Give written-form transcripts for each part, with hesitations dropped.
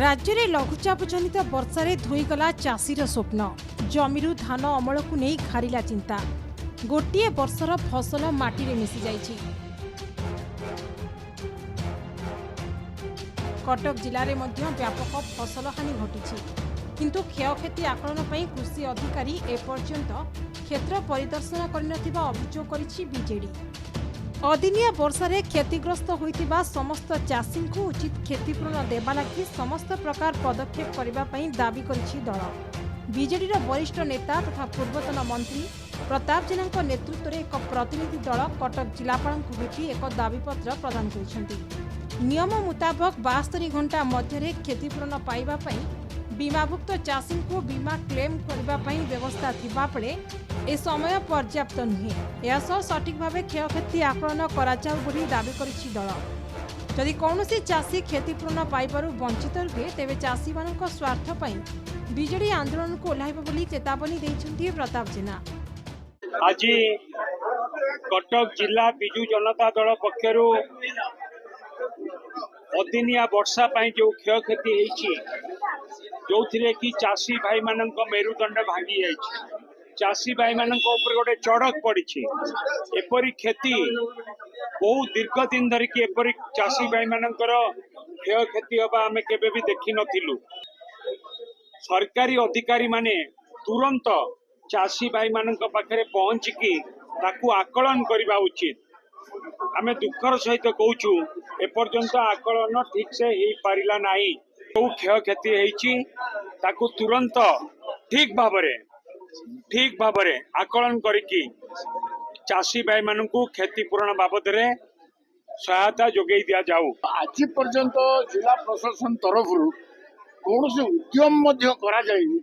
राज्य में लघुचाप जनित वर्षा धोईगला चाषीर स्वप्न जमीरु धान अमल को नहीं खारिला चिंता गोटे वर्षर फसल माटी में मिसी जाइछि। कटक जिले में व्यापक फसल हानि घटी किंतु क्षयक्षति आकलन पर कृषि अधिकारी एपर्यंत क्षेत्र परिदर्शन करनथिबा अभियोग करिछि बीजेडी। अदिनिया वर्षारे क्षतिग्रस्त होइतिबा समस्त चाषी को उचित क्षतिपूरण देवा लगी समस्त प्रकार पदक्षेप करबा पई दाबी करिछि दल। बीजेडी वरिष्ठ नेता तथा पूर्वतन मंत्री प्रताप जेना नेतृत्व में एक प्रतिनिधि दल कटक जिलापाल को भेटी एक दाबीपत्र प्रदान करिसेंति। नियम मुताबक 72 घंटा मध्य क्षतिपूरण पाइबा पई बीमाभुक्त चाषी को बीमा क्लेम करबा पई व्यवस्था थिबा पड़े ए समय पर्याप्त नुहे। यह सठिक भाव क्षयक्षति आकलन कराजाऊ बोली दाबी करिछि दल। जदि कौनसी चाषी क्षतिपूरण पाइबारु वंचित रुहे तेबे चाषी मानक स्वार्थ पई बीजेडी आंदोलन को ओह्लाइब बोली चेतावनी दैछन्ति प्रताप जेना। आज कटक जिला बिजु जनता दल पक्षरु अदिनिया वर्षा पई जो क्षयक्षति होइछि जो कि चाषी भाई मानक मेरुदंड भांगी जाइछि। चाषी भाई मानक ऊपर गोटे चढ़क पड़ी एपरी क्षति बहुत दीर्घ दिन धरिकी एपरी चाषी भाई मानकर क्षय क्षति हवा आम केबे भी देखि नथिलु। सरकारी अधिकारी माने तुरंत चाषी भाई मानक पाखरे पहुंचिकी ताकू आकलन करबा उचित। आमे दुखर सहित कहूचु एपर्यंत आकलन ठीक से ही पारिला नाही। जो क्षय क्षति होइछि ताकू तुरंत ठीक भावरे आकलन करिकी चाषी भाई मानकू क्षतिपूरण बाबद रे सहायता जोगई दिया जाऊ। आज पर्यंत जिला प्रशासन तरफ कौन से उद्यम करा जाइए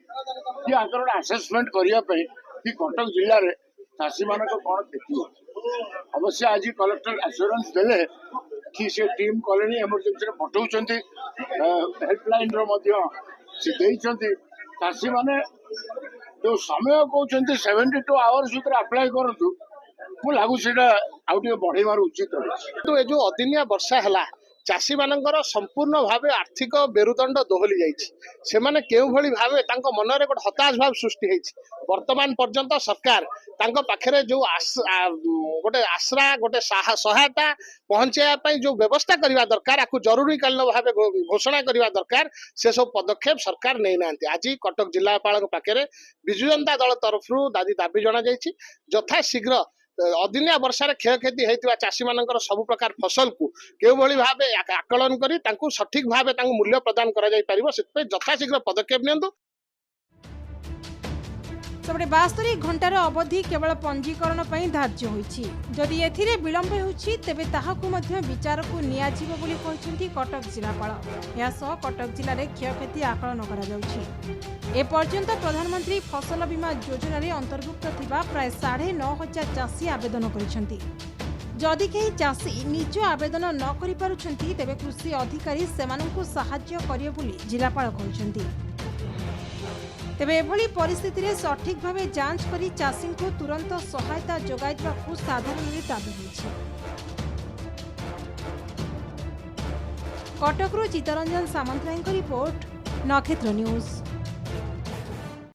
कि आकर आसेसमेंट करने कि कटक जिले में चाषी मान कौन क्षति। अवश्य आज कलेक्टर एश्योरेंस देले कि से टीम कले इमरजेंसी पठाउछन्ति हेल्पलाइन चाषी माने जो समय कहते 72 आवर्स भीतर अप्लाई करूँ मुझे लगुच बढ़ेबार उचित। तो ये जो अदिनिया वर्षा है चाषी मानकर संपूर्ण भाव आर्थिक मेरुदंड दोहली जाइए। केउ भली भावे तांको मन रे गोटे हताश भाव सृष्टि होइछि। वर्तमान पर्यंत सरकार तांको पाखरे जो गोटे आश्रा गोटे सहायता पहुंचाया जो व्यवस्था करने दरकार आपको जरूरीकालीन भाव घोषणा करने दरकार से सब पदक्षेप सरकार नहीं नांती। आज कटक जिलापाल पाखरे बिजु जनता दल तरफ दाबी जना जाइछि यथा शीघ्र अदिनिया वर्षार क्षयक्षति होता चाषी मानकर सब प्रकार फसल को केउ भली भावे आकलन करी तांको सठिक भावे तांको मूल्य प्रदान करा जाई परिबो सेतपे यथाशीघ्र पदक्षेप नियंतु। सेपटे 72 घंटार अवधि केवल पंजीकरण पर धार्य होइछि। जदि एथिरे विलंब होइछि तेबे ताहाकु मध्य विचार को नियाजिबो बोली कहिसेंति कटक जिलापाल। यासह कटक जिले में क्षयक्षति आकलन करा जाउछि। ए पर्यंत प्रधानमंत्री फसल बीमा योजना रे अंतर्भुक्त थिबा प्राय 9,500 चाषी आवेदन करिसेंति। जदि केही चाषी निज आवेदन न करि पारुछंती तेबे कृषि अधिकारी सेमानंकु सहाय्य करिवे बोली जिलापाल कहिसेंति। तेबे एभली परिस्थिति रे सठिक भावे जांच करी चाषी को तुरंत सहायता जोगाई देबाकू साधारण दाबी होइछि। कटकरू चित्तरंजन सामंतरायଙ୍କ रिपोर्ट नक्षत्र न्यूज।